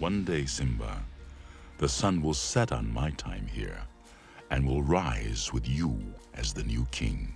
One day, Simba, the sun will set on my time here and will rise with you as the new king.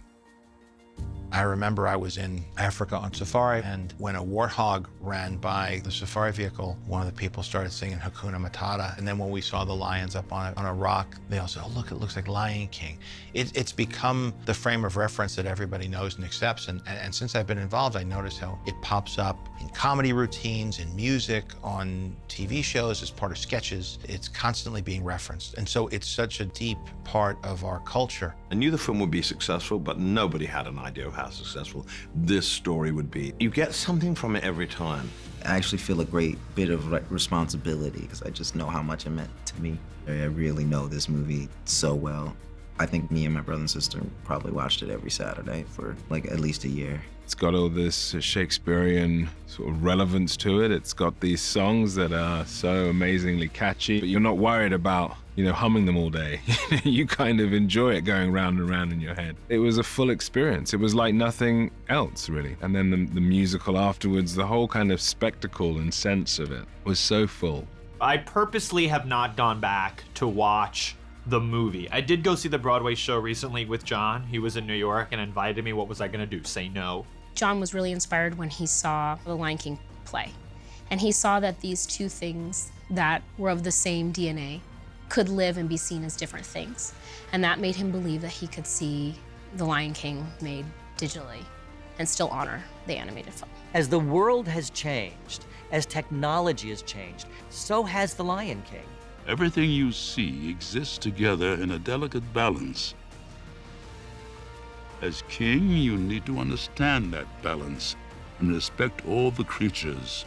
I remember I was in Africa on safari, and when a warthog ran by the safari vehicle, one of the people started singing Hakuna Matata. And then when we saw the lions up on a rock, they all said, oh, look, it looks like Lion King. It's become the frame of reference that everybody knows and accepts. And since I've been involved, I noticed how it pops up in comedy routines, in music, on TV shows, as part of sketches. It's constantly being referenced. And so it's such a deep part of our culture. I knew the film would be successful, but nobody had an idea of how successful this story would be. You get something from it every time. I actually feel a great bit of responsibility because I just know how much it meant to me. I really know this movie so well. I think me and my brother and sister probably watched it every Saturday for like at least a year. It's got all this Shakespearean sort of relevance to it. It's got these songs that are so amazingly catchy, but you're not worried about, humming them all day. You kind of enjoy it going round and round in your head. It was a full experience. It was like nothing else, really. And then the musical afterwards, the whole kind of spectacle and sense of it was so full. I purposely have not gone back to watch the movie. I did go see the Broadway show recently with John. He was in New York and invited me. What was I gonna do? Say no? John was really inspired when he saw the Lion King play. And he saw that these two things that were of the same DNA could live and be seen as different things. And that made him believe that he could see the Lion King made digitally and still honor the animated film. As the world has changed, as technology has changed, so has the Lion King. Everything you see exists together in a delicate balance. As king, you need to understand that balance and respect all the creatures.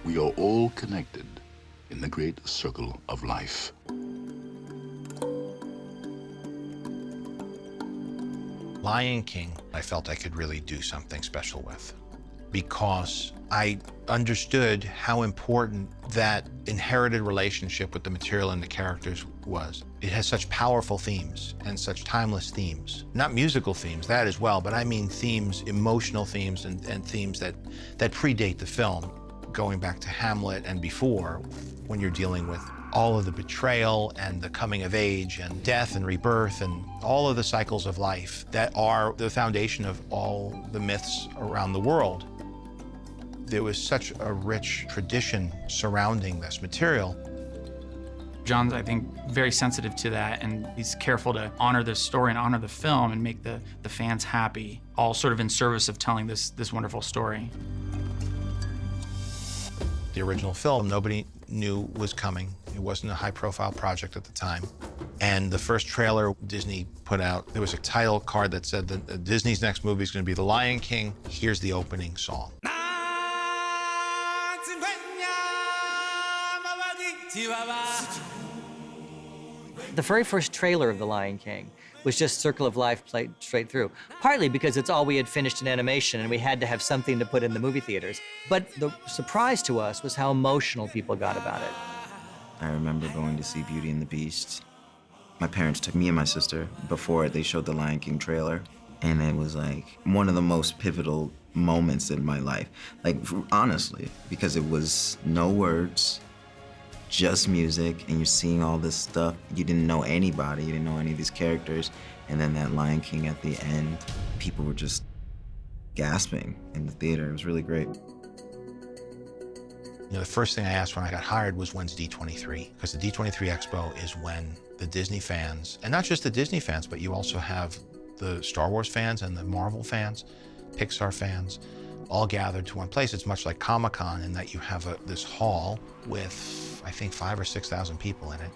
We are all connected in the great circle of life. Lion King, I felt I could really do something special with, because I understood how important that inherited relationship with the material and the characters was. It has such powerful themes and such timeless themes. Not musical themes, that as well, but I mean themes, emotional themes and themes that predate the film, going back to Hamlet and before, when you're dealing with all of the betrayal and the coming of age and death and rebirth and all of the cycles of life that are the foundation of all the myths around the world. There was such a rich tradition surrounding this material. John's, I think, very sensitive to that, and he's careful to honor the story and honor the film and make the fans happy, all sort of in service of telling this wonderful story. The original film, nobody knew was coming. It wasn't a high-profile project at the time. And the first trailer Disney put out, there was a title card that said that Disney's next movie is going to be The Lion King. Here's the opening song. The very first trailer of The Lion King was just Circle of Life played straight through, partly because it's all we had finished in animation and we had to have something to put in the movie theaters. But the surprise to us was how emotional people got about it. I remember going to see Beauty and the Beast. My parents took me and my sister before they showed the Lion King trailer, and it was like one of the most pivotal moments in my life. Like, honestly, because it was no words, just music, and you're seeing all this stuff. You didn't know anybody, you didn't know any of these characters, and then that Lion King at the end, people were just gasping in the theater. It was really great. The first thing I asked when I got hired was, when's D23? Because the D23 Expo is when the Disney fans, and not just the Disney fans, but you also have the Star Wars fans and the Marvel fans, Pixar fans, all gathered to one place. It's much like Comic-Con in that you have this hall with, I think, 5,000 or 6,000 people in it,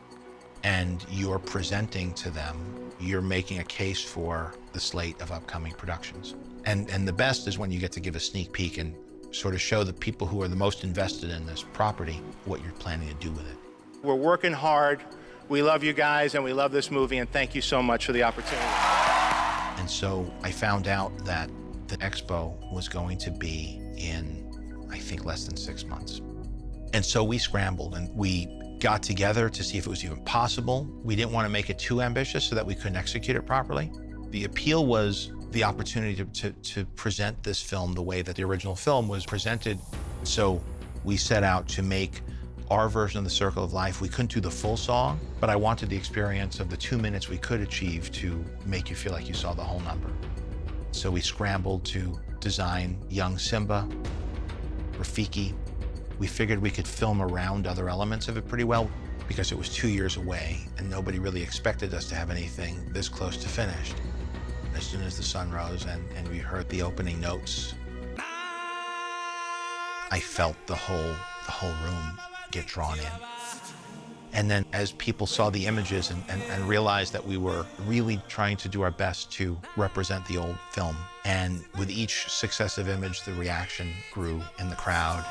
and you're presenting to them, you're making a case for the slate of upcoming productions. And the best is when you get to give a sneak peek and sort of show the people who are the most invested in this property what you're planning to do with it. We're working hard. We love you guys, and we love this movie, and thank you so much for the opportunity. And so I found out that the expo was going to be in, I think, less than 6 months. And so we scrambled, and we got together to see if it was even possible. We didn't want to make it too ambitious so that we couldn't execute it properly. The appeal was the opportunity to present this film the way that the original film was presented. So we set out to make our version of the Circle of Life. We couldn't do the full song, but I wanted the experience of the 2 minutes we could achieve to make you feel like you saw the whole number. So we scrambled to design young Simba, Rafiki. We figured we could film around other elements of it pretty well because it was 2 years away and nobody really expected us to have anything this close to finished. As soon as the sun rose and we heard the opening notes, I felt the whole room get drawn in. And then as people saw the images and realized that we were really trying to do our best to represent the old film, and with each successive image, the reaction grew in the crowd.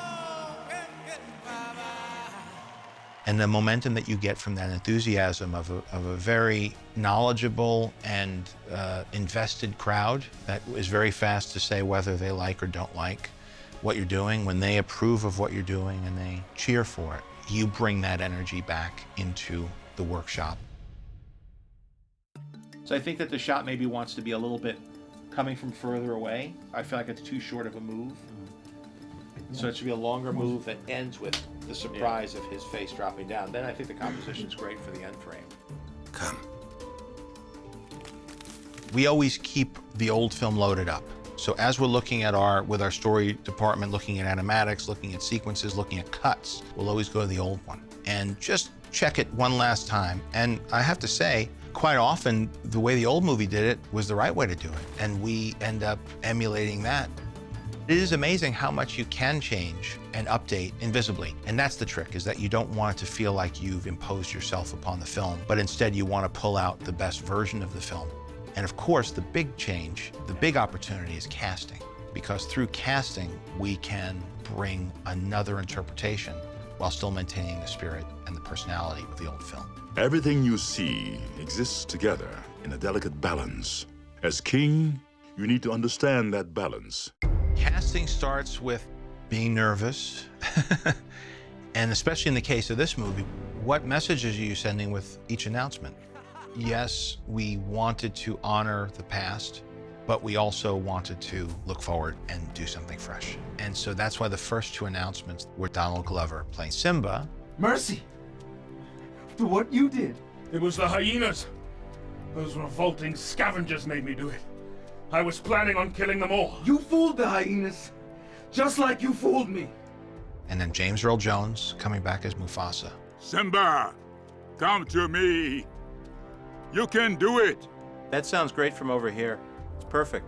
And the momentum that you get from that enthusiasm of a very knowledgeable and invested crowd that is very fast to say whether they like or don't like what you're doing, when they approve of what you're doing and they cheer for it, you bring that energy back into the workshop. So I think that the shot maybe wants to be a little bit coming from further away. I feel like it's too short of a move. So it should be a longer move that ends with the surprise of his face dropping down. Then I think the composition's great for the end frame. Come. We always keep the old film loaded up. So as we're looking at with our story department, looking at animatics, looking at sequences, looking at cuts, we'll always go to the old one and just check it one last time. And I have to say, quite often, the way the old movie did it was the right way to do it. And we end up emulating that. It is amazing how much you can change and update invisibly. And that's the trick, is that you don't want it to feel like you've imposed yourself upon the film, but instead you want to pull out the best version of the film. And of course, the big change, the big opportunity is casting, because through casting, we can bring another interpretation while still maintaining the spirit and the personality of the old film. Everything you see exists together in a delicate balance. As king, you need to understand that balance. Casting starts with being nervous, and especially in the case of this movie, what messages are you sending with each announcement? Yes, we wanted to honor the past, but we also wanted to look forward and do something fresh. And so that's why the first two announcements were Donald Glover playing Simba. Mercy! To what you did. It was the hyenas. Those revolting scavengers made me do it. I was planning on killing them all. You fooled the hyenas, just like you fooled me. And then James Earl Jones coming back as Mufasa. Simba, come to me. You can do it. That sounds great from over here. It's perfect.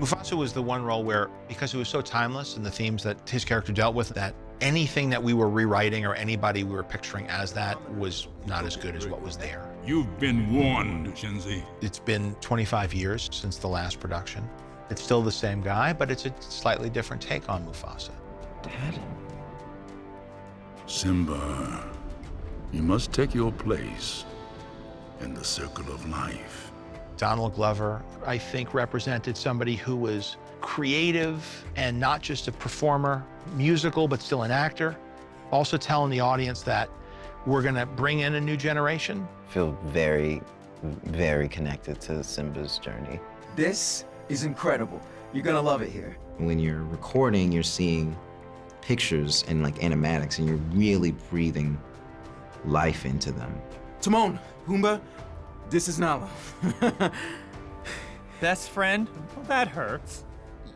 Mufasa was the one role where, because it was so timeless and the themes that his character dealt with, that anything that we were rewriting or anybody we were picturing as that was not as good as what was there. You've been warned, Shenzi. It's been 25 years since the last production. It's still the same guy, but it's a slightly different take on Mufasa. Dad? Simba, you must take your place in the circle of life. Donald Glover, I think, represented somebody who was creative and not just a performer, musical, but still an actor. Also telling the audience that we're gonna bring in a new generation. I feel very, very connected to Simba's journey. This is incredible. You're gonna love it here. When you're recording, you're seeing pictures and like animatics, and you're really breathing life into them. Timon, Pumbaa, this is Nala. Best friend? Well, that hurts.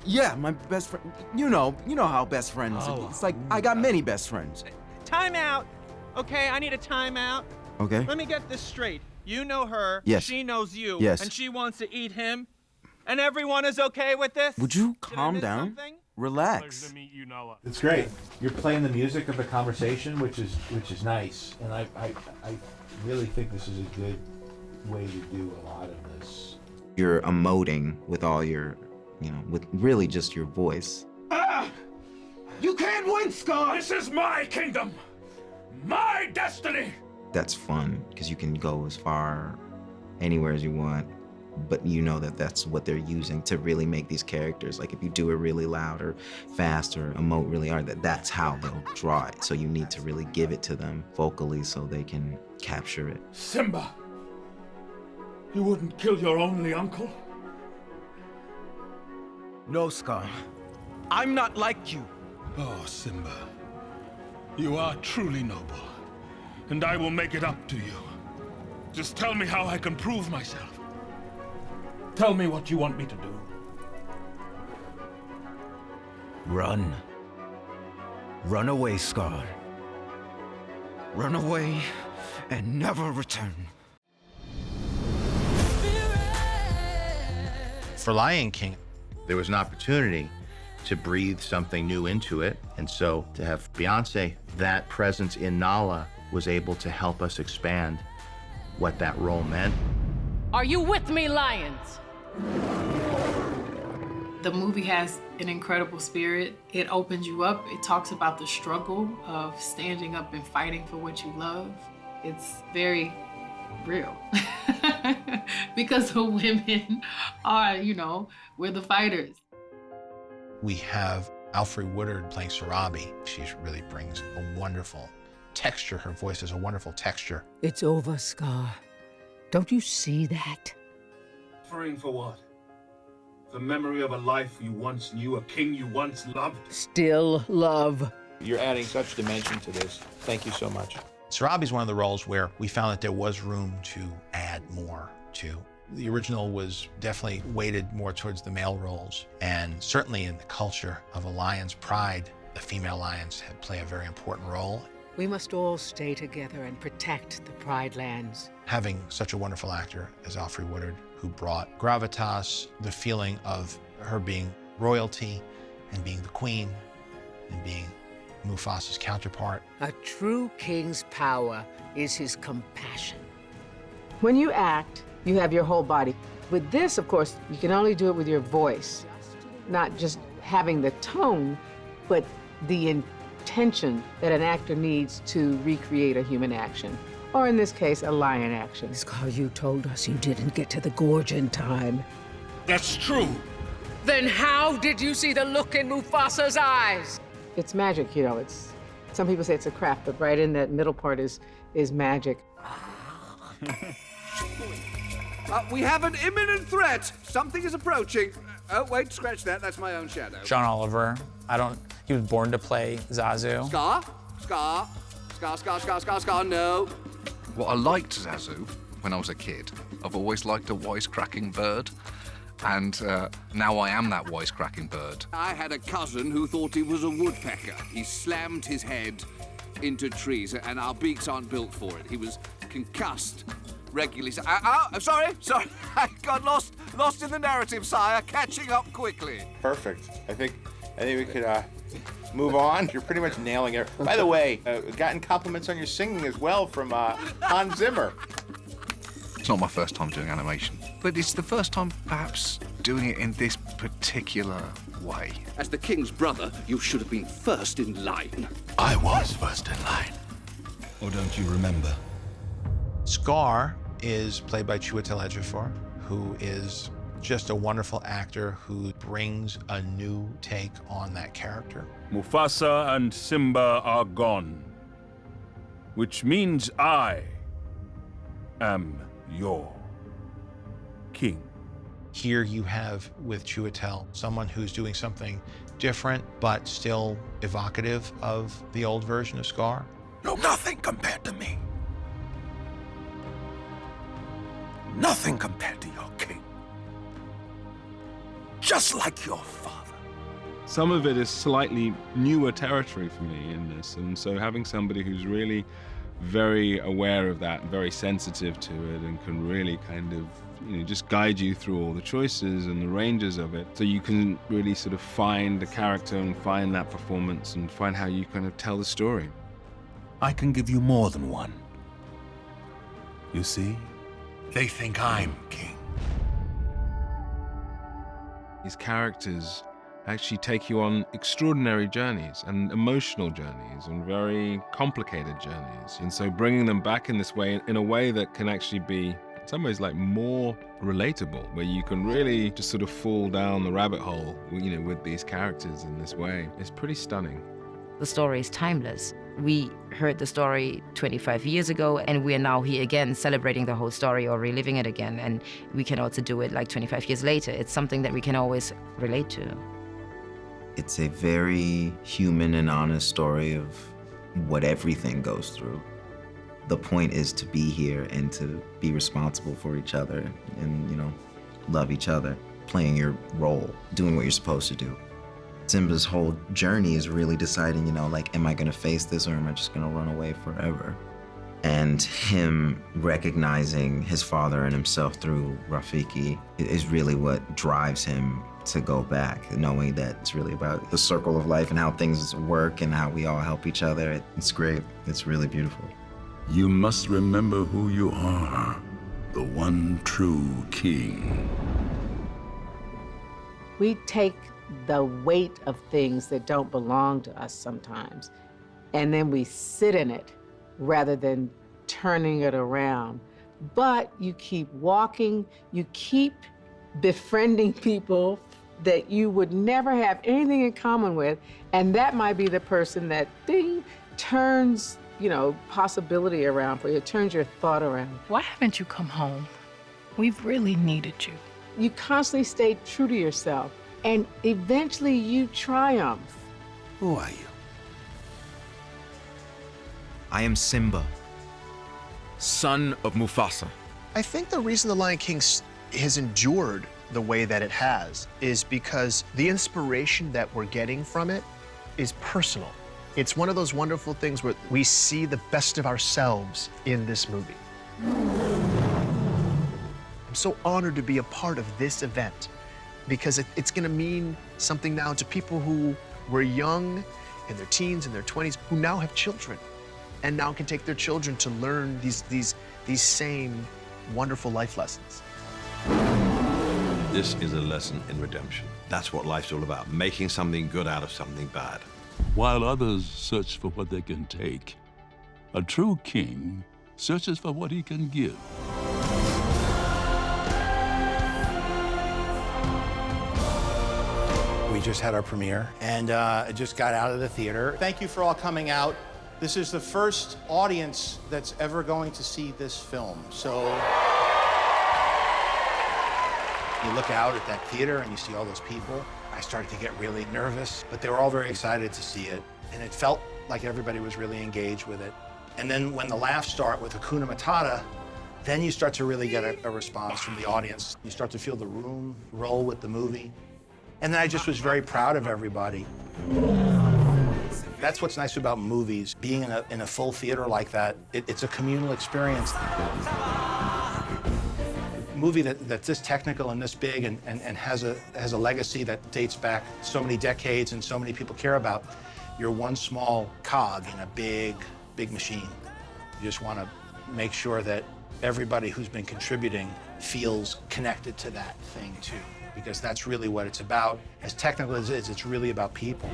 Yeah, my best friend. You know how best friends. It's like I got many best friends. Time out. Okay, I need a timeout. Okay. Let me get this straight. You know her. Yes. She knows you. Yes. And she wants to eat him. And everyone is okay with this? Would you Did I calm miss down? something? Relax. It's great. You're playing the music of the conversation, which is nice. And I really think this is a good way to do a lot of this. You're emoting with all your, with really just your voice. Ah! You can't win, Scar! This is my kingdom! My destiny! That's fun, because you can go as far anywhere as you want, but you know that that's what they're using to really make these characters. Like if you do it really loud or fast or emote really hard, that's how they'll draw it. So you need to really give it to them vocally so they can capture it. Simba, you wouldn't kill your only uncle? No, Scar. I'm not like you. Oh, Simba. You are truly noble, and I will make it up to you. Just tell me how I can prove myself. Tell me what you want me to do. Run. Run away, Scar. Run away and never return. For Lion King, there was an opportunity to breathe something new into it. And so to have Beyonce, that presence in Nala was able to help us expand what that role meant. Are you with me, Lions? The movie has an incredible spirit. It opens you up. It talks about the struggle of standing up and fighting for what you love. It's very real. Because the women are, we're the fighters. We have Alfre Woodard playing Sarabi. She really brings a wonderful texture. Her voice has a wonderful texture. It's over, Scar. Don't you see that? Suffering for what? The memory of a life you once knew, a king you once loved? Still love. You're adding such dimension to this. Thank you so much. Sarabi's one of the roles where we found that there was room to add more to. The original was definitely weighted more towards the male roles, and certainly in the culture of a lion's pride, the female lions play a very important role. We must all stay together and protect the Pride Lands. Having such a wonderful actor as Alfre Woodard, who brought gravitas, the feeling of her being royalty and being the queen and being Mufasa's counterpart. A true king's power is his compassion. When you act, you have your whole body. With this, of course, you can only do it with your voice. Not just having the tone, but the intention that an actor needs to recreate a human action. Or in this case, a lion action. Scar, you told us you didn't get to the gorge in time. That's true. Then how did you see the look in Mufasa's eyes? It's magic, it's, some people say it's a craft, but right in that middle part is magic. We have an imminent threat. Something is approaching. Oh, wait, scratch that. That's my own shadow. John Oliver. He was born to play Zazu. Scar, no. Well, I liked Zazu when I was a kid. I've always liked a wisecracking bird. And now I am that wisecracking bird. I had a cousin who thought he was a woodpecker. He slammed his head into trees, and our beaks aren't built for it. He was concussed regularly. Sorry. I got lost in the narrative, sire. Catching up quickly. Perfect. I think we could move on. You're pretty much nailing it. By the way, gotten compliments on your singing as well from Hans Zimmer. It's not my first time doing animation, but it's the first time perhaps doing it in this particular way. As the king's brother, you should have been first in line. I was first in line. Or don't you remember? Scar is played by Chiwetel Ejiofor, who is just a wonderful actor who brings a new take on that character. Mufasa and Simba are gone, which means I am your king. Here you have, with Chiwetel, someone who's doing something different, but still evocative of the old version of Scar. You're nothing compared to me. Nothing compared to your king. Just like your father. Some of it is slightly newer territory for me in this, and so having somebody who's really very aware of that, very sensitive to it, and can really kind of just guide you through all the choices and the ranges of it, so you can really sort of find the character and find that performance and find how you kind of tell the story. I can give you more than one. You see? They think I'm king. These characters actually take you on extraordinary journeys and emotional journeys and very complicated journeys. And so bringing them back in this way, in a way that can actually be, in some ways, like more relatable, where you can really just sort of fall down the rabbit hole, with these characters in this way, is pretty stunning. The story is timeless. We heard the story 25 years ago, and we are now here again celebrating the whole story or reliving it again, and we can also do it like 25 years later. It's something that we can always relate to. It's a very human and honest story of what everything goes through. The point is to be here and to be responsible for each other and, you know, love each other, playing your role, doing what you're supposed to do. Simba's whole journey is really deciding, you know, like, am I gonna face this or am I just gonna run away forever? And him recognizing his father and himself through Rafiki is really what drives him to go back, knowing that it's really about the circle of life and how things work and how we all help each other. It's great. It's really beautiful. You must remember who you are, the one true king. We take the weight of things that don't belong to us sometimes, and then we sit in it rather than turning it around. But you keep walking, you keep befriending people that you would never have anything in common with, and that might be the person that ding, turns, you know, possibility around for you, turns your thought around. Why haven't you come home? We've really needed you. You constantly stay true to yourself, and eventually you triumph. Who are you? I am Simba, son of Mufasa. I think the reason The Lion King has endured the way that it has is because the inspiration that we're getting from it is personal. It's one of those wonderful things where we see the best of ourselves in this movie. I'm so honored to be a part of this event because it's gonna mean something now to people who were young, in their teens, in their 20s, who now have children and now can take their children to learn these same wonderful life lessons. This is a lesson in redemption. That's what life's all about, making something good out of something bad. While others search for what they can take, a true king searches for what he can give. We just had our premiere and it just got out of the theater. Thank you for all coming out. This is the first audience that's ever going to see this film. So you look out at that theater and you see all those people. I started to get really nervous, but they were all very excited to see it. And it felt like everybody was really engaged with it. And then when the laughs start with Hakuna Matata, then you start to really get a response from the audience. You start to feel the room roll with the movie. And then I just was very proud of everybody. That's what's nice about movies. Being in a full theater like that, it's a communal experience. A movie that's this technical and this big and has a legacy that dates back so many decades and so many people care about. You're one small cog in a big, big machine. You just want to make sure that everybody who's been contributing feels connected to that thing too, because that's really what it's about. As technical as it is, it's really about people.